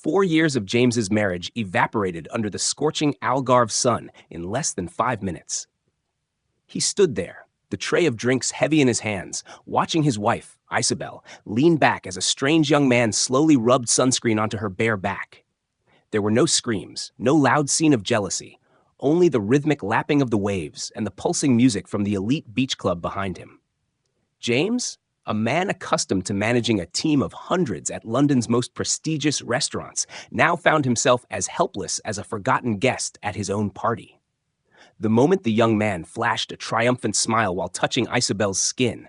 4 years of James's marriage evaporated under the scorching Algarve sun in less than 5 minutes. He stood there, the tray of drinks heavy in his hands, watching his wife, Isobel, lean back as a strange young man slowly rubbed sunscreen onto her bare back. There were no screams, no loud scene of jealousy, only the rhythmic lapping of the waves and the pulsing music from the elite beach club behind him. James, a man accustomed to managing a team of hundreds at London's most prestigious restaurants, now found himself as helpless as a forgotten guest at his own party. The moment the young man flashed a triumphant smile while touching Isobel's skin,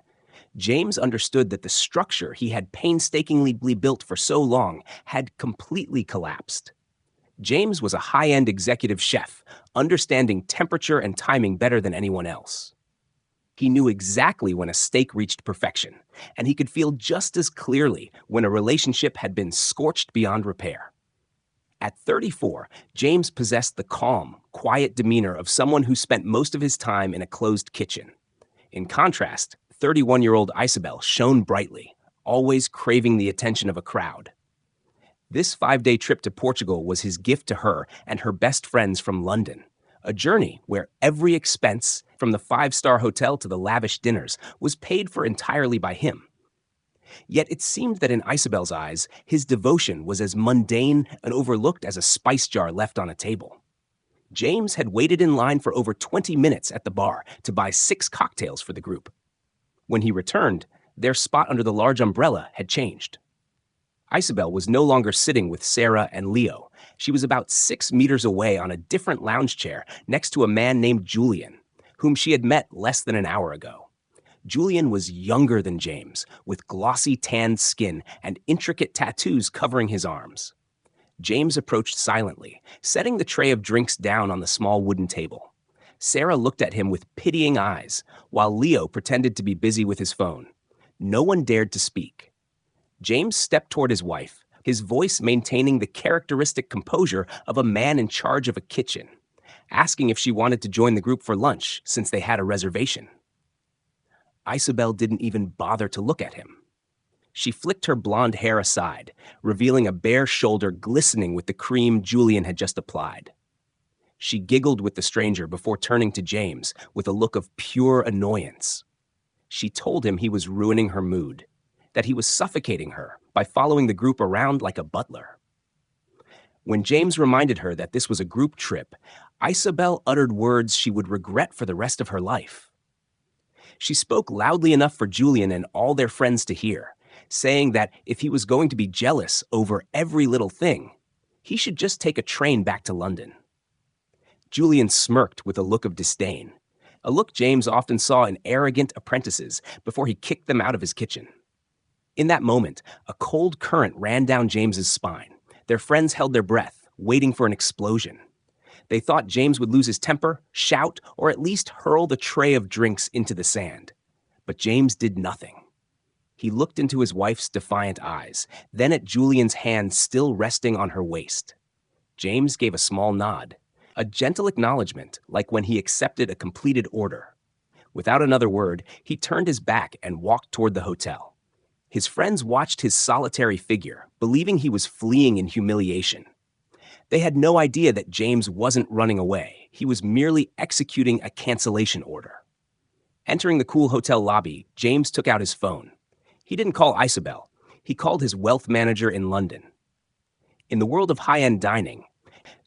James understood that the structure he had painstakingly built for so long had completely collapsed. James was a high-end executive chef, understanding temperature and timing better than anyone else. He knew exactly when a steak reached perfection, and he could feel just as clearly when a relationship had been scorched beyond repair. At 34, James possessed the calm, quiet demeanor of someone who spent most of his time in a closed kitchen. In contrast, 31-year-old Isobel shone brightly, always craving the attention of a crowd. This 5-day trip to Portugal was his gift to her and her best friends from London, a journey where every expense, from the 5-star hotel to the lavish dinners, was paid for entirely by him. Yet it seemed that in Isobel's eyes, his devotion was as mundane and overlooked as a spice jar left on a table. James had waited in line for over 20 minutes at the bar to buy 6 cocktails for the group. When he returned, their spot under the large umbrella had changed. Isobel was no longer sitting with Sarah and Leo. She was about 6 meters away on a different lounge chair next to a man named Julian, whom she had met less than an hour ago. Julian was younger than James, with glossy tanned skin and intricate tattoos covering his arms. James approached silently, setting the tray of drinks down on the small wooden table. Sarah looked at him with pitying eyes, while Leo pretended to be busy with his phone. No one dared to speak. James stepped toward his wife, his voice maintaining the characteristic composure of a man in charge of a kitchen, asking if she wanted to join the group for lunch since they had a reservation. Isobel didn't even bother to look at him. She flicked her blonde hair aside, revealing a bare shoulder glistening with the cream Julian had just applied. She giggled with the stranger before turning to James with a look of pure annoyance. She told him he was ruining her mood, that he was suffocating her by following the group around like a butler. When James reminded her that this was a group trip, Isobel uttered words she would regret for the rest of her life. She spoke loudly enough for Julian and all their friends to hear, saying that if he was going to be jealous over every little thing, he should just take a train back to London. Julian smirked with a look of disdain, a look James often saw in arrogant apprentices before he kicked them out of his kitchen. In that moment, a cold current ran down James's spine. Their friends held their breath, waiting for an explosion. They thought James would lose his temper, shout, or at least hurl the tray of drinks into the sand. But James did nothing. He looked into his wife's defiant eyes, then at Julian's hand still resting on her waist. James gave a small nod, a gentle acknowledgement like when he accepted a completed order. Without another word, he turned his back and walked toward the hotel. His friends watched his solitary figure, believing he was fleeing in humiliation. They had no idea that James wasn't running away. He was merely executing a cancellation order. Entering the cool hotel lobby, James took out his phone. He didn't call Isobel. He called his wealth manager in London. In the world of high-end dining,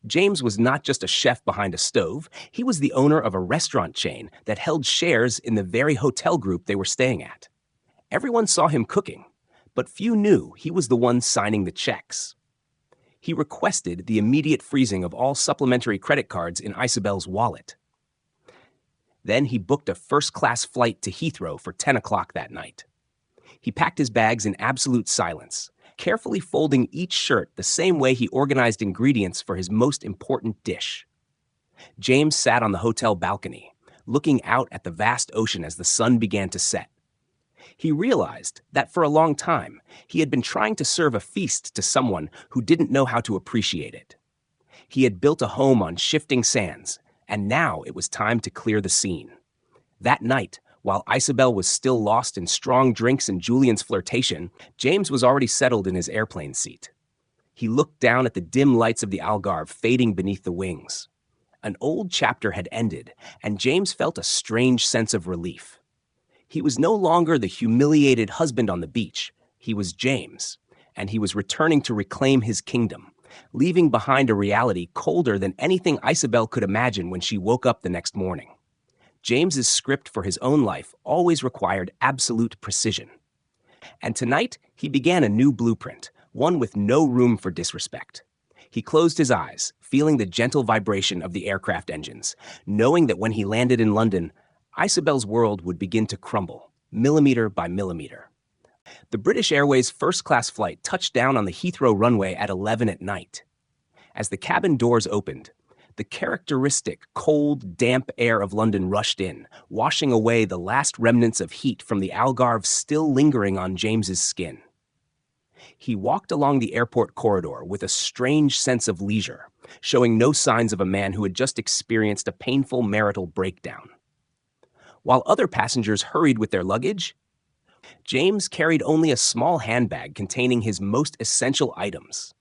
James was not just a chef behind a stove. He was the owner of a restaurant chain that held shares in the very hotel group they were staying at. Everyone saw him cooking, but few knew he was the one signing the checks. He requested the immediate freezing of all supplementary credit cards in Isobel's wallet. Then he booked a first-class flight to Heathrow for 10 o'clock that night. He packed his bags in absolute silence, carefully folding each shirt the same way he organized ingredients for his most important dish. James sat on the hotel balcony, looking out at the vast ocean as the sun began to set. He realized that for a long time, he had been trying to serve a feast to someone who didn't know how to appreciate it. He had built a home on shifting sands, and now it was time to clear the scene. That night, while Isobel was still lost in strong drinks and Julian's flirtation, James was already settled in his airplane seat. He looked down at the dim lights of the Algarve fading beneath the wings. An old chapter had ended, and James felt a strange sense of relief. He was no longer the humiliated husband on the beach. He was James, and he was returning to reclaim his kingdom, leaving behind a reality colder than anything Isobel could imagine when she woke up the next morning. James's script for his own life always required absolute precision. And tonight, he began a new blueprint, one with no room for disrespect. He closed his eyes, feeling the gentle vibration of the aircraft engines, knowing that when he landed in London, Isobel's world would begin to crumble, millimeter by millimeter. The British Airways first-class flight touched down on the Heathrow runway at 11 at night. As the cabin doors opened, the characteristic cold, damp air of London rushed in, washing away the last remnants of heat from the Algarve still lingering on James's skin. He walked along the airport corridor with a strange sense of leisure, showing no signs of a man who had just experienced a painful marital breakdown. While other passengers hurried with their luggage, James carried only a small handbag containing his most essential items.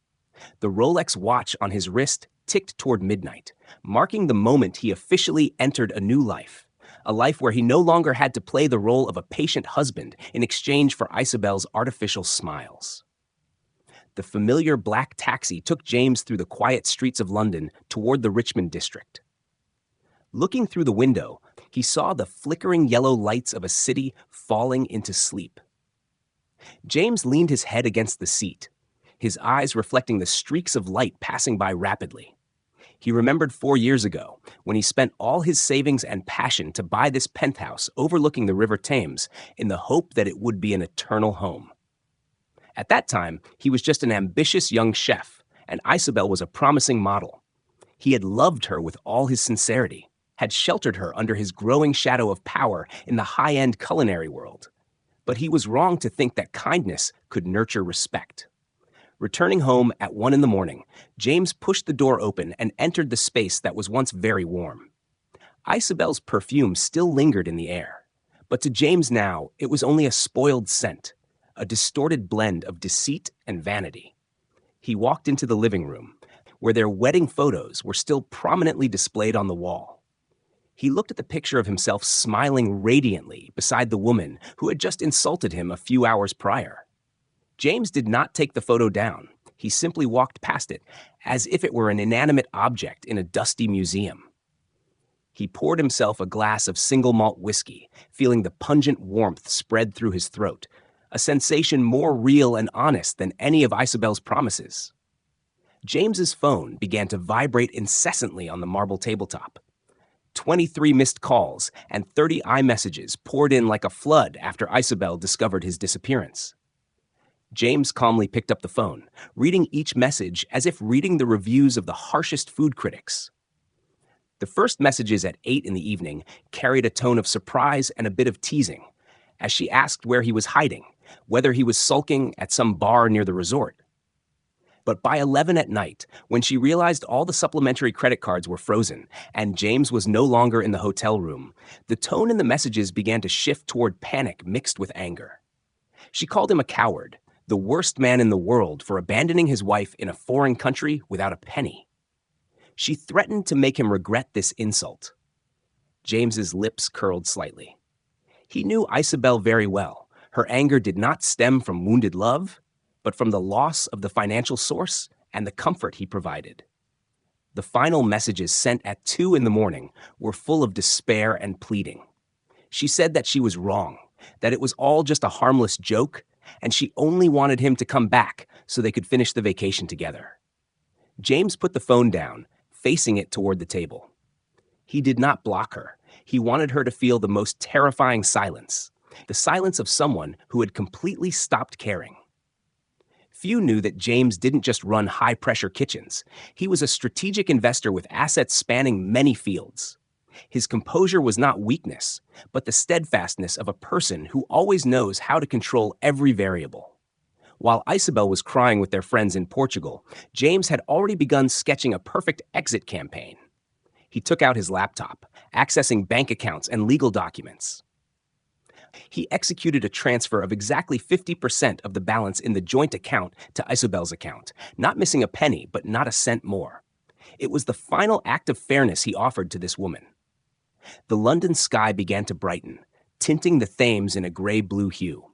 The Rolex watch on his wrist ticked toward midnight, marking the moment he officially entered a new life, a life where he no longer had to play the role of a patient husband in exchange for Isobel's artificial smiles. The familiar black taxi took James through the quiet streets of London toward the Richmond district. Looking through the window, he saw the flickering yellow lights of a city falling into sleep. James leaned his head against the seat, his eyes reflecting the streaks of light passing by rapidly. He remembered 4 years ago, when he spent all his savings and passion to buy this penthouse overlooking the River Thames in the hope that it would be an eternal home. At that time, he was just an ambitious young chef, and Isobel was a promising model. He had loved her with all his sincerity, had sheltered her under his growing shadow of power in the high-end culinary world. But he was wrong to think that kindness could nurture respect. Returning home at 1 a.m, James pushed the door open and entered the space that was once very warm. Isobel's perfume still lingered in the air, but to James now, it was only a spoiled scent, a distorted blend of deceit and vanity. He walked into the living room, where their wedding photos were still prominently displayed on the wall. He looked at the picture of himself smiling radiantly beside the woman who had just insulted him a few hours prior. James did not take the photo down. He simply walked past it, as if it were an inanimate object in a dusty museum. He poured himself a glass of single malt whiskey, feeling the pungent warmth spread through his throat, a sensation more real and honest than any of Isobel's promises. James's phone began to vibrate incessantly on the marble tabletop. 23 missed calls and 30 iMessages poured in like a flood after Isobel discovered his disappearance. James calmly picked up the phone, reading each message as if reading the reviews of the harshest food critics. The first messages at 8 p.m. carried a tone of surprise and a bit of teasing, as she asked where he was hiding, whether he was sulking at some bar near the resort. But by 11 at night, when she realized all the supplementary credit cards were frozen and James was no longer in the hotel room, the tone in the messages began to shift toward panic mixed with anger. She called him a coward, the worst man in the world for abandoning his wife in a foreign country without a penny. She threatened to make him regret this insult. James's lips curled slightly. He knew Isobel very well. Her anger did not stem from wounded love, but from the loss of the financial source and the comfort he provided. The final messages sent at 2 a.m. were full of despair and pleading. She said that she was wrong, that it was all just a harmless joke, and she only wanted him to come back so they could finish the vacation together. James put the phone down, facing it toward the table. He did not block her. He wanted her to feel the most terrifying silence, the silence of someone who had completely stopped caring. Few knew that James didn't just run high-pressure kitchens. He was a strategic investor with assets spanning many fields. His composure was not weakness, but the steadfastness of a person who always knows how to control every variable. While Isobel was crying with their friends in Portugal, James had already begun sketching a perfect exit campaign. He took out his laptop, accessing bank accounts and legal documents. He executed a transfer of exactly 50% of the balance in the joint account to Isobel's account, not missing a penny, but not a cent more. It was the final act of fairness he offered to this woman. The London sky began to brighten, tinting the Thames in a gray-blue hue.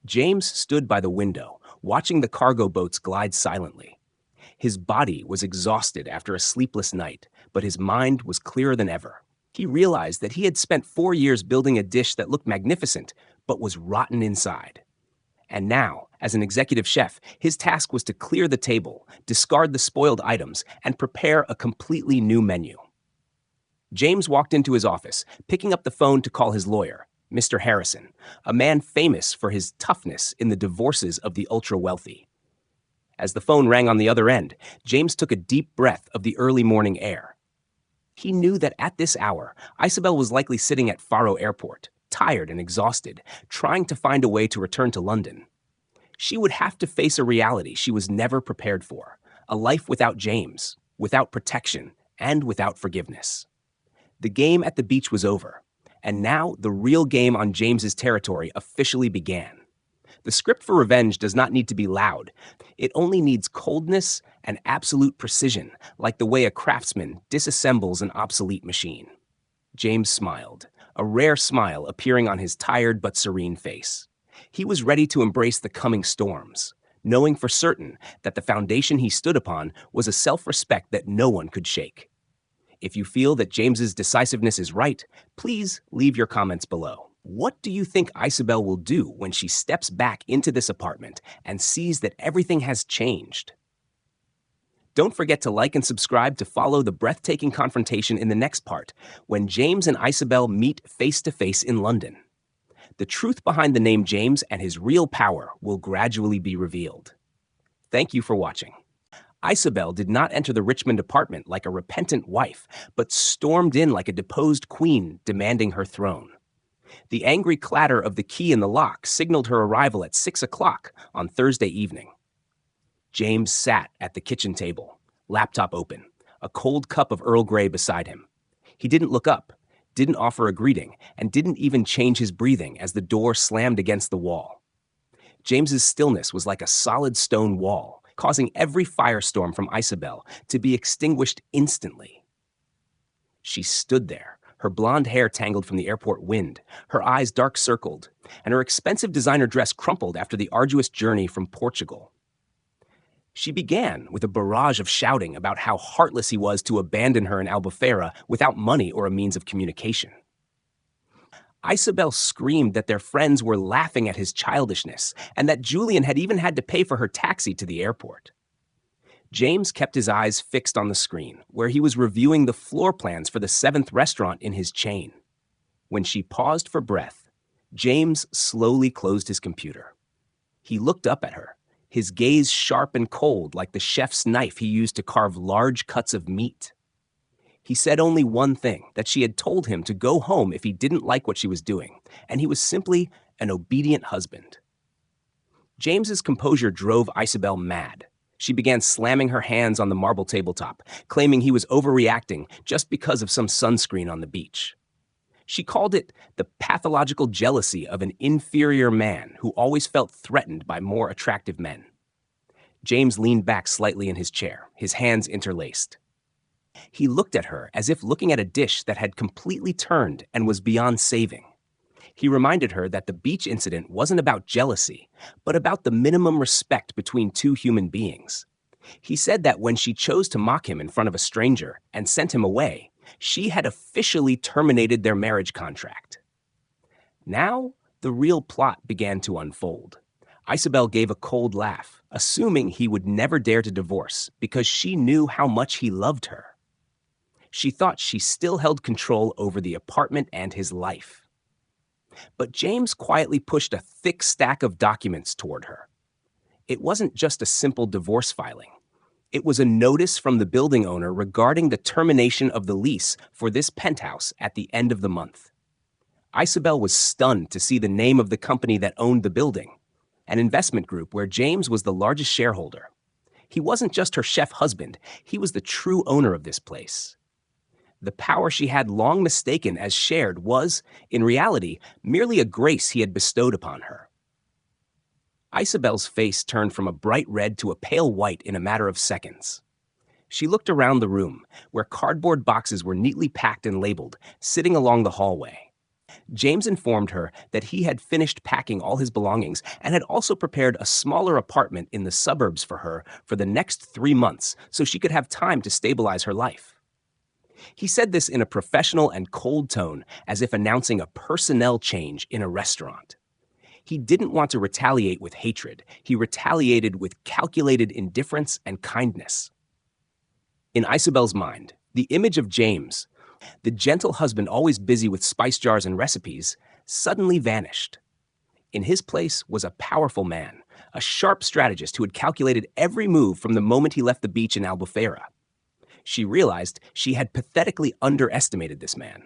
James stood by the window, watching the cargo boats glide silently. His body was exhausted after a sleepless night, but his mind was clearer than ever. He realized that he had spent 4 years building a dish that looked magnificent, but was rotten inside. And now, as an executive chef, his task was to clear the table, discard the spoiled items, and prepare a completely new menu. James walked into his office, picking up the phone to call his lawyer, Mr. Harrison, a man famous for his toughness in the divorces of the ultra-wealthy. As the phone rang on the other end, James took a deep breath of the early morning air. He knew that at this hour, Isobel was likely sitting at Faro Airport, tired and exhausted, trying to find a way to return to London. She would have to face a reality she was never prepared for, a life without James, without protection, and without forgiveness. The game at the beach was over, and now the real game on James's territory officially began. The script for revenge does not need to be loud. It only needs coldness and absolute precision, like the way a craftsman disassembles an obsolete machine. James smiled, a rare smile appearing on his tired but serene face. He was ready to embrace the coming storms, knowing for certain that the foundation he stood upon was a self-respect that no one could shake. If you feel that James's decisiveness is right, please leave your comments below. What do you think Isobel will do when she steps back into this apartment and sees that everything has changed? Don't forget to like and subscribe to follow the breathtaking confrontation in the next part, when James and Isobel meet face-to-face in London. The truth behind the name James and his real power will gradually be revealed. Thank you for watching. Isobel did not enter the Richmond apartment like a repentant wife, but stormed in like a deposed queen demanding her throne. The angry clatter of the key in the lock signaled her arrival at 6 o'clock on Thursday evening. James sat at the kitchen table, laptop open, a cold cup of Earl Grey beside him. He didn't look up, didn't offer a greeting, and didn't even change his breathing as the door slammed against the wall. James's stillness was like a solid stone wall, causing every firestorm from Isobel to be extinguished instantly. She stood there, her blonde hair tangled from the airport wind, her eyes dark-circled, and her expensive designer dress crumpled after the arduous journey from Portugal. She began with a barrage of shouting about how heartless he was to abandon her in Albufeira without money or a means of communication. Isobel screamed that their friends were laughing at his childishness and that Julian had even had to pay for her taxi to the airport. James kept his eyes fixed on the screen, where he was reviewing the floor plans for the 7th restaurant in his chain. When she paused for breath, James slowly closed his computer. He looked up at her, his gaze sharp and cold like the chef's knife he used to carve large cuts of meat. He said only one thing, that she had told him to go home if he didn't like what she was doing, and he was simply an obedient husband. James's composure drove Isobel mad. She began slamming her hands on the marble tabletop, claiming he was overreacting just because of some sunscreen on the beach. She called it the pathological jealousy of an inferior man who always felt threatened by more attractive men. James leaned back slightly in his chair, his hands interlaced. He looked at her as if looking at a dish that had completely turned and was beyond saving. He reminded her that the beach incident wasn't about jealousy, but about the minimum respect between two human beings. He said that when she chose to mock him in front of a stranger and sent him away, she had officially terminated their marriage contract. Now, the real plot began to unfold. Isobel gave a cold laugh, assuming he would never dare to divorce because she knew how much he loved her. She thought she still held control over the apartment and his life. But James quietly pushed a thick stack of documents toward her. It wasn't just a simple divorce filing. It was a notice from the building owner regarding the termination of the lease for this penthouse at the end of the month. Isobel was stunned to see the name of the company that owned the building, an investment group where James was the largest shareholder. He wasn't just her chef husband, he was the true owner of this place. The power she had long mistaken as shared was, in reality, merely a grace he had bestowed upon her. Isobel's face turned from a bright red to a pale white in a matter of seconds. She looked around the room, where cardboard boxes were neatly packed and labeled, sitting along the hallway. James informed her that he had finished packing all his belongings and had also prepared a smaller apartment in the suburbs for her for the next 3 months so she could have time to stabilize her life. He said this in a professional and cold tone, as if announcing a personnel change in a restaurant. He didn't want to retaliate with hatred. He retaliated with calculated indifference and kindness. In Isobel's mind, the image of James, the gentle husband always busy with spice jars and recipes, suddenly vanished. In his place was a powerful man, a sharp strategist who had calculated every move from the moment he left the beach in Albufeira. She realized she had pathetically underestimated this man.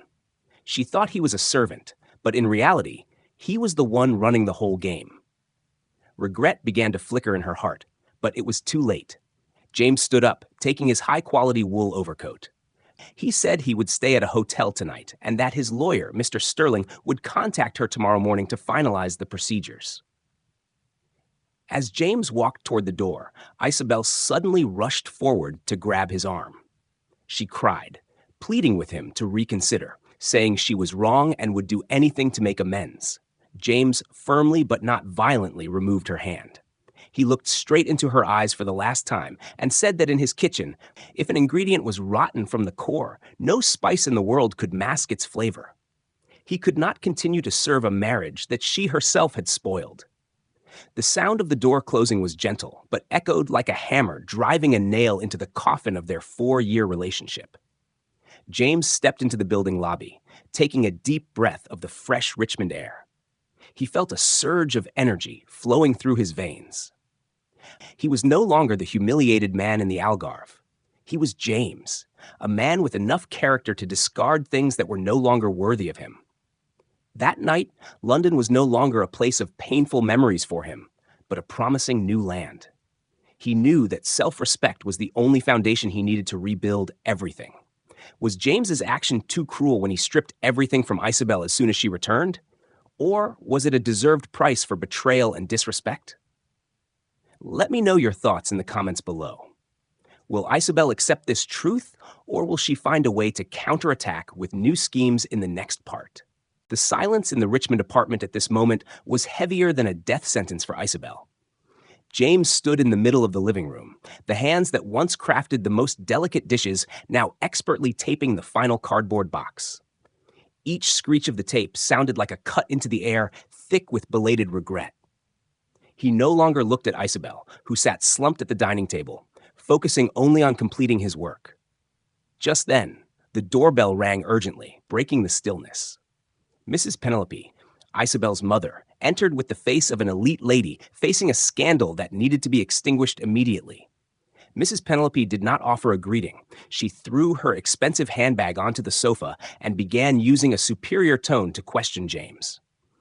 She thought he was a servant, but in reality, he was the one running the whole game. Regret began to flicker in her heart, but it was too late. James stood up, taking his high-quality wool overcoat. He said he would stay at a hotel tonight and that his lawyer, Mr. Sterling, would contact her tomorrow morning to finalize the procedures. As James walked toward the door, Isobel suddenly rushed forward to grab his arm. She cried, pleading with him to reconsider, saying she was wrong and would do anything to make amends. James firmly but not violently removed her hand. He looked straight into her eyes for the last time and said that in his kitchen, if an ingredient was rotten from the core, no spice in the world could mask its flavor. He could not continue to serve a marriage that she herself had spoiled. The sound of the door closing was gentle, but echoed like a hammer driving a nail into the coffin of their 4-year relationship. James stepped into the building lobby, taking a deep breath of the fresh Richmond air. He felt a surge of energy flowing through his veins. He was no longer the humiliated man in the Algarve. He was James, a man with enough character to discard things that were no longer worthy of him. That night, London was no longer a place of painful memories for him, but a promising new land. He knew that self-respect was the only foundation he needed to rebuild everything. Was James's action too cruel when he stripped everything from Isobel as soon as she returned? Or was it a deserved price for betrayal and disrespect? Let me know your thoughts in the comments below. Will Isobel accept this truth, or will she find a way to counterattack with new schemes in the next part? The silence in the Richmond apartment at this moment was heavier than a death sentence for Isobel. James stood in the middle of the living room, the hands that once crafted the most delicate dishes now expertly taping the final cardboard box. Each screech of the tape sounded like a cut into the air, thick with belated regret. He no longer looked at Isobel, who sat slumped at the dining table, focusing only on completing his work. Just then, the doorbell rang urgently, breaking the stillness. Mrs. Penelope, Isobel's mother, entered with the face of an elite lady facing a scandal that needed to be extinguished immediately. Mrs. Penelope did not offer a greeting. She threw her expensive handbag onto the sofa and began using a superior tone to question James.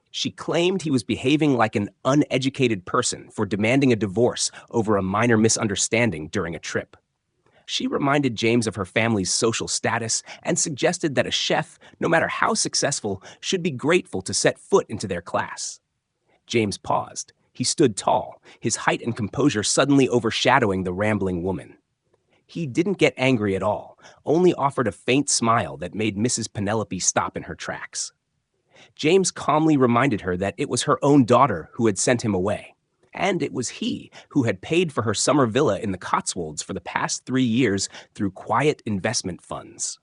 She claimed he was behaving like an uneducated person for demanding a divorce over a minor misunderstanding during a trip. She reminded James of her family's social status and suggested that a chef, no matter how successful, should be grateful to set foot into their class. James paused. He stood tall, his height and composure suddenly overshadowing the rambling woman. He didn't get angry at all, only offered a faint smile that made Mrs. Penelope stop in her tracks. James calmly reminded her that it was her own daughter who had sent him away. And it was he who had paid for her summer villa in the Cotswolds for the past 3 years through quiet investment funds.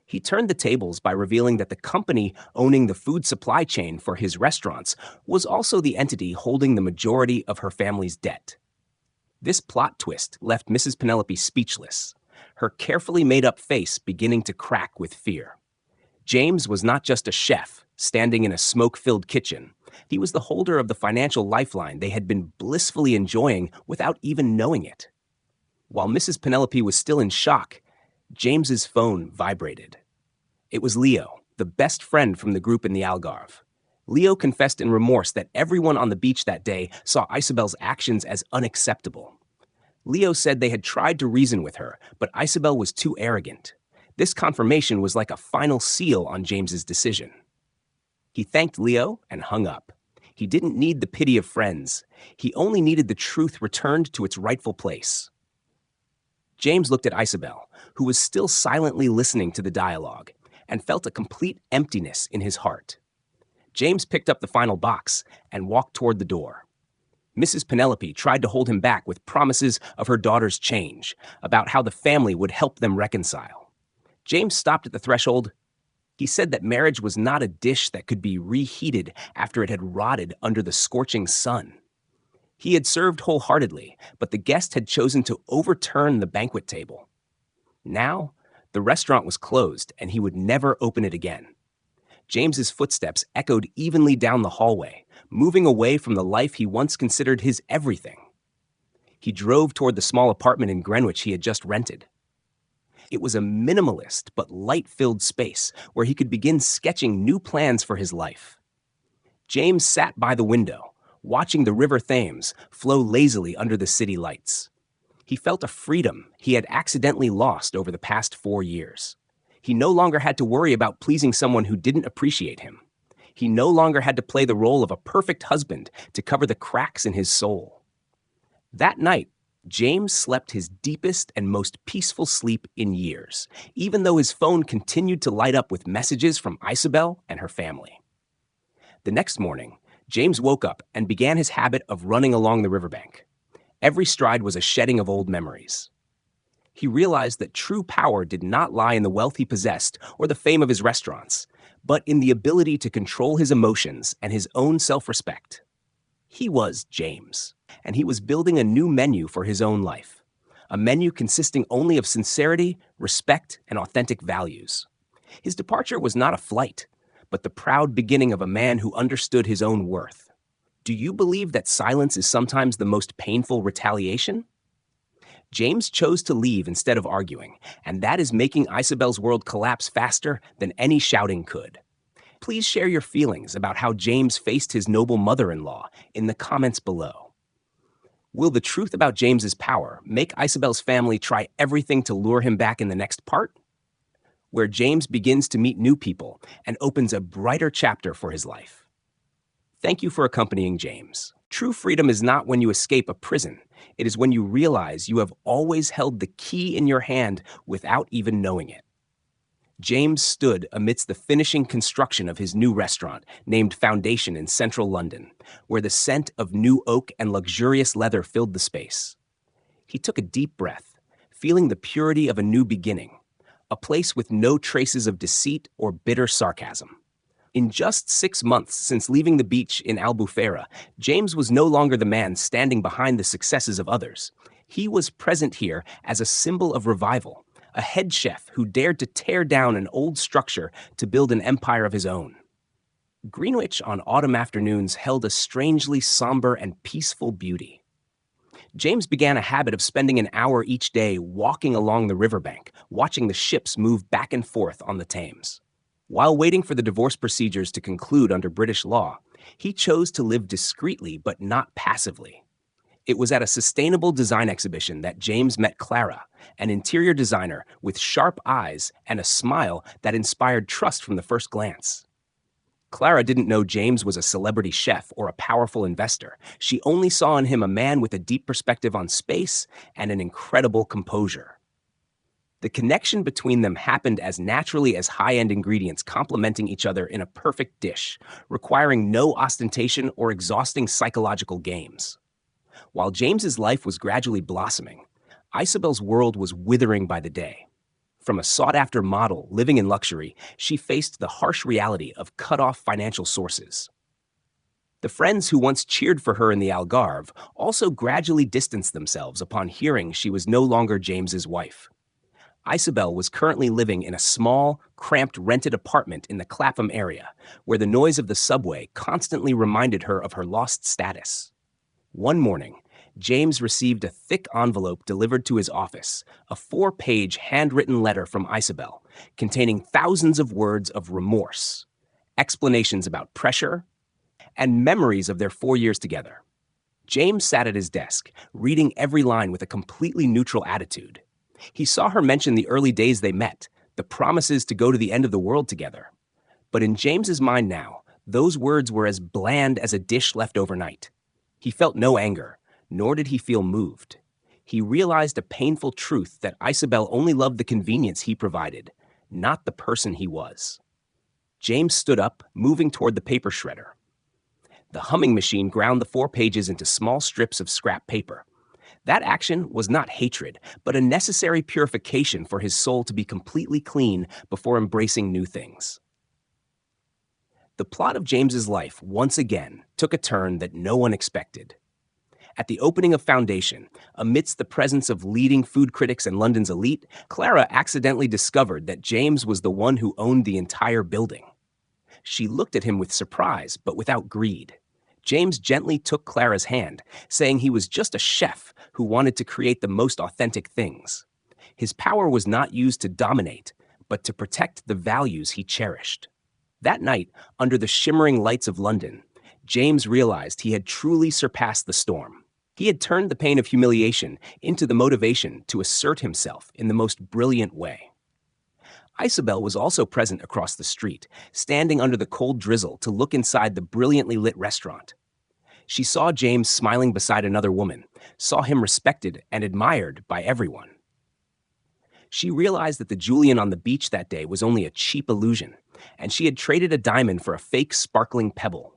He turned the tables by revealing that the company owning the food supply chain for his restaurants was also the entity holding the majority of her family's debt. This plot twist left Mrs. Penelope speechless, her carefully made-up face beginning to crack with fear. James was not just a chef standing in a smoke-filled kitchen. He was the holder of the financial lifeline they had been blissfully enjoying without even knowing it. While Mrs. Penelope was still in shock, James's phone vibrated. It was Leo, the best friend from the group in the Algarve. Leo confessed in remorse that everyone on the beach that day saw Isobel's actions as unacceptable. Leo said they had tried to reason with her, but Isobel was too arrogant. This confirmation was like a final seal on James's decision. He thanked Leo and hung up. He didn't need the pity of friends. He only needed the truth returned to its rightful place. James looked at Isobel, who was still silently listening to the dialogue, and felt a complete emptiness in his heart. James picked up the final box and walked toward the door. Mrs. Penelope tried to hold him back with promises of her daughter's change, about how the family would help them reconcile. James stopped at the threshold. He said that marriage was not a dish that could be reheated after it had rotted under the scorching sun. He had served wholeheartedly, but the guest had chosen to overturn the banquet table. Now, the restaurant was closed, and he would never open it again. James's footsteps echoed evenly down the hallway, moving away from the life he once considered his everything. He drove toward the small apartment in Greenwich he had just rented. It was a minimalist but light-filled space where he could begin sketching new plans for his life. James sat by the window, watching the River Thames flow lazily under the city lights. He felt a freedom he had accidentally lost over the past 4 years. He no longer had to worry about pleasing someone who didn't appreciate him. He no longer had to play the role of a perfect husband to cover the cracks in his soul. That night, James slept his deepest and most peaceful sleep in years, even though his phone continued to light up with messages from Isobel and her family. The next morning, James woke up and began his habit of running along the riverbank. Every stride was a shedding of old memories. He realized that true power did not lie in the wealth he possessed or the fame of his restaurants, but in the ability to control his emotions and his own self-respect. He was James, and he was building a new menu for his own life, a menu consisting only of sincerity, respect, and authentic values. His departure was not a flight, but the proud beginning of a man who understood his own worth. Do you believe that silence is sometimes the most painful retaliation? James chose to leave instead of arguing, and that is making Isobel's world collapse faster than any shouting could. Please share your feelings about how James faced his noble mother-in-law in the comments below. Will the truth about James's power make Isobel's family try everything to lure him back in the next part? Where James begins to meet new people and opens a brighter chapter for his life. Thank you for accompanying James. True freedom is not when you escape a prison. It is when you realize you have always held the key in your hand without even knowing it. James stood amidst the finishing construction of his new restaurant, named Foundation in central London, where the scent of new oak and luxurious leather filled the space. He took a deep breath, feeling the purity of a new beginning, a place with no traces of deceit or bitter sarcasm. In just 6 months since leaving the beach in Albufeira, James was no longer the man standing behind the successes of others. He was present here as a symbol of revival, a head chef who dared to tear down an old structure to build an empire of his own. Greenwich on autumn afternoons held a strangely somber and peaceful beauty. James began a habit of spending an hour each day walking along the riverbank, watching the ships move back and forth on the Thames. While waiting for the divorce procedures to conclude under British law, he chose to live discreetly but not passively. It was at a sustainable design exhibition that James met Clara, an interior designer with sharp eyes and a smile that inspired trust from the first glance. Clara didn't know James was a celebrity chef or a powerful investor. She only saw in him a man with a deep perspective on space and an incredible composure. The connection between them happened as naturally as high-end ingredients complementing each other in a perfect dish, requiring no ostentation or exhausting psychological games. While James's life was gradually blossoming, Isobel's world was withering by the day. From a sought-after model living in luxury, she faced the harsh reality of cut-off financial sources. The friends who once cheered for her in the Algarve also gradually distanced themselves upon hearing she was no longer James's wife. Isobel was currently living in a small, cramped rented apartment in the Clapham area, where the noise of the subway constantly reminded her of her lost status. One morning, James received a thick envelope delivered to his office, a 4-page handwritten letter from Isobel, containing thousands of words of remorse, explanations about pressure, and memories of their 4 years together. James sat at his desk, reading every line with a completely neutral attitude. He saw her mention the early days they met, the promises to go to the end of the world together. But in James's mind now, those words were as bland as a dish left overnight. He felt no anger, nor did he feel moved. He realized a painful truth that Isobel only loved the convenience he provided, not the person he was. James stood up, moving toward the paper shredder. The humming machine ground the 4 pages into small strips of scrap paper. That action was not hatred, but a necessary purification for his soul to be completely clean before embracing new things. The plot of James's life once again took a turn that no one expected. At the opening of Foundation, amidst the presence of leading food critics and London's elite, Clara accidentally discovered that James was the one who owned the entire building. She looked at him with surprise, but without greed. James gently took Clara's hand, saying he was just a chef who wanted to create the most authentic things. His power was not used to dominate, but to protect the values he cherished. That night, under the shimmering lights of London, James realized he had truly surpassed the storm. He had turned the pain of humiliation into the motivation to assert himself in the most brilliant way. Isobel was also present across the street, standing under the cold drizzle to look inside the brilliantly lit restaurant. She saw James smiling beside another woman, saw him respected and admired by everyone. She realized that the Julian on the beach that day was only a cheap illusion, and she had traded a diamond for a fake sparkling pebble.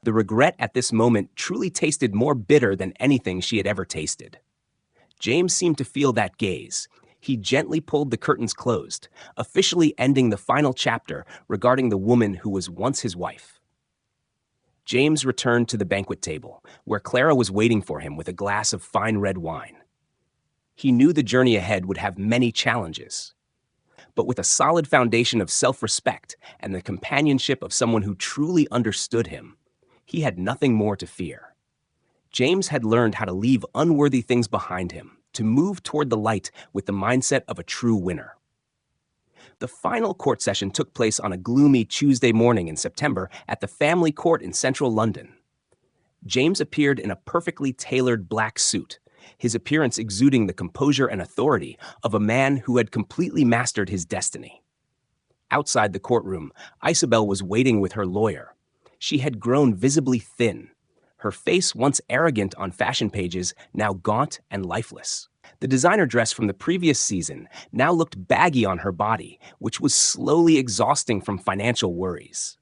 The regret at this moment truly tasted more bitter than anything she had ever tasted. James seemed to feel that gaze. He gently pulled the curtains closed, officially ending the final chapter regarding the woman who was once his wife. James returned to the banquet table, where Clara was waiting for him with a glass of fine red wine. He knew the journey ahead would have many challenges. But with a solid foundation of self-respect and the companionship of someone who truly understood him, he had nothing more to fear. James had learned how to leave unworthy things behind him, to move toward the light with the mindset of a true winner. The final court session took place on a gloomy Tuesday morning in September at the family court in central London. James appeared in a perfectly tailored black suit, his appearance exuding the composure and authority of a man who had completely mastered his destiny. Outside the courtroom, Isobel was waiting with her lawyer. She had grown visibly thin, her face once arrogant on fashion pages, now gaunt and lifeless. The designer dress from the previous season now looked baggy on her body, which was slowly exhausting from financial worries.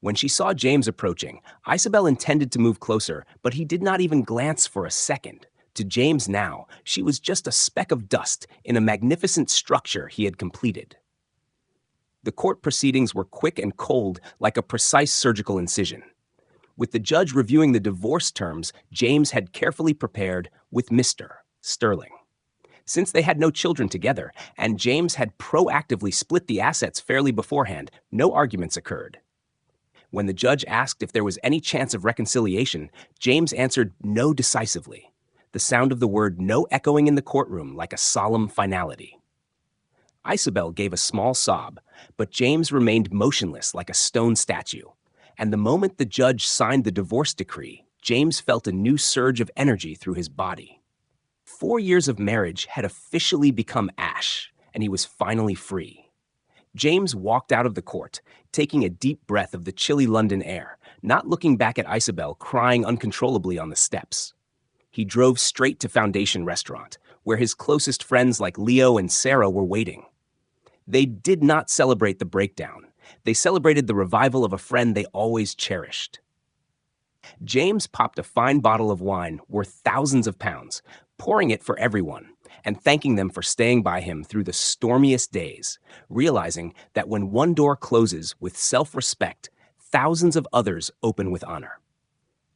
When she saw James approaching, Isobel intended to move closer, but he did not even glance for a second. To James now, she was just a speck of dust in a magnificent structure he had completed. The court proceedings were quick and cold, like a precise surgical incision. With the judge reviewing the divorce terms, James had carefully prepared with Mr. Sterling. Since they had no children together, and James had proactively split the assets fairly beforehand, no arguments occurred. When the judge asked if there was any chance of reconciliation, James answered no decisively, the sound of the word no echoing in the courtroom like a solemn finality. Isobel gave a small sob, but James remained motionless like a stone statue. And the moment the judge signed the divorce decree, James felt a new surge of energy through his body. 4 years of marriage had officially become ash, and he was finally free. James walked out of the court, taking a deep breath of the chilly London air, not looking back at Isobel crying uncontrollably on the steps. He drove straight to Foundation Restaurant, where his closest friends like Leo and Sarah were waiting. They did not celebrate the breakdown. They celebrated the revival of a friend they always cherished. James popped a fine bottle of wine worth thousands of pounds, pouring it for everyone, and thanking them for staying by him through the stormiest days, realizing that when one door closes with self-respect, thousands of others open with honor.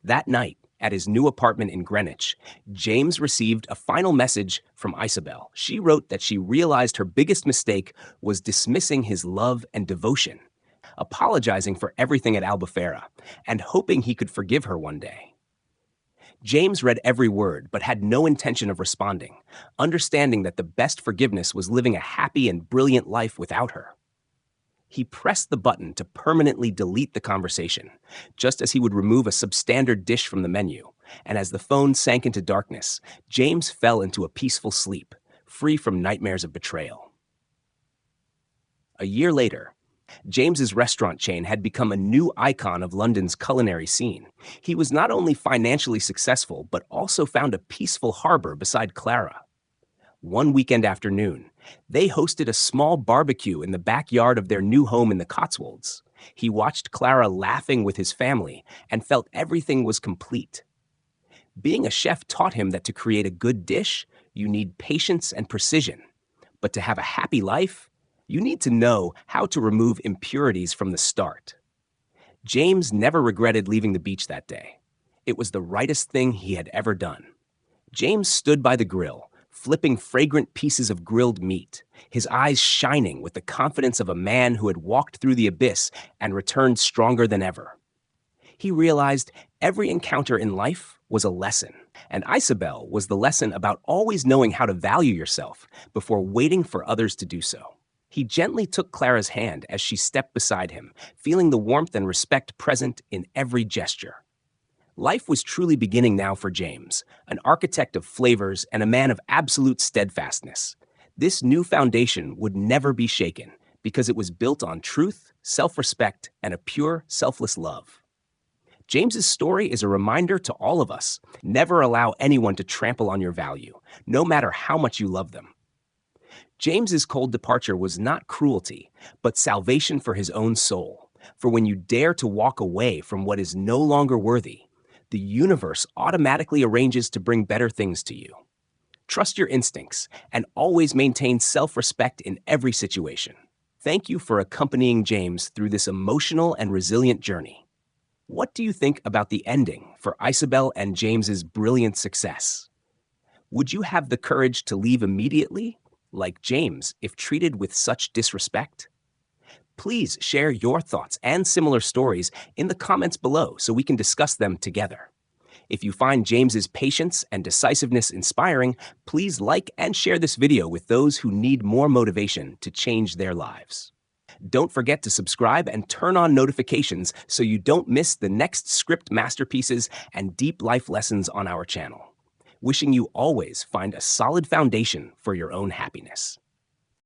That night, at his new apartment in Greenwich, James received a final message from Isobel. She wrote that she realized her biggest mistake was dismissing his love and devotion, apologizing for everything at Albufera, and hoping he could forgive her one day. James read every word, but had no intention of responding, understanding that the best forgiveness was living a happy and brilliant life without her. He pressed the button to permanently delete the conversation, just as he would remove a substandard dish from the menu, and as the phone sank into darkness, James fell into a peaceful sleep, free from nightmares of betrayal. A year later, James's restaurant chain had become a new icon of London's culinary scene. He was not only financially successful, but also found a peaceful harbor beside Clara. One weekend afternoon, they hosted a small barbecue in the backyard of their new home in the Cotswolds. He watched Clara laughing with his family and felt everything was complete. Being a chef taught him that to create a good dish, you need patience and precision. But to have a happy life, you need to know how to remove impurities from the start. James never regretted leaving the beach that day. It was the rightest thing he had ever done. James stood by the grill, flipping fragrant pieces of grilled meat, his eyes shining with the confidence of a man who had walked through the abyss and returned stronger than ever. He realized every encounter in life was a lesson, and Isobel was the lesson about always knowing how to value yourself before waiting for others to do so. He gently took Clara's hand as she stepped beside him, feeling the warmth and respect present in every gesture. Life was truly beginning now for James, an architect of flavors and a man of absolute steadfastness. This new foundation would never be shaken because it was built on truth, self-respect, and a pure, selfless love. James's story is a reminder to all of us: never allow anyone to trample on your value, no matter how much you love them. James's cold departure was not cruelty, but salvation for his own soul. For when you dare to walk away from what is no longer worthy, the universe automatically arranges to bring better things to you. Trust your instincts and always maintain self-respect in every situation. Thank you for accompanying James through this emotional and resilient journey. What do you think about the ending for Isobel and James's brilliant success? Would you have the courage to leave immediately, like James, if treated with such disrespect? Please share your thoughts and similar stories in the comments below so we can discuss them together. If you find James's patience and decisiveness inspiring, please like and share this video with those who need more motivation to change their lives. Don't forget to subscribe and turn on notifications so you don't miss the next script masterpieces and deep life lessons on our channel. Wishing you always find a solid foundation for your own happiness.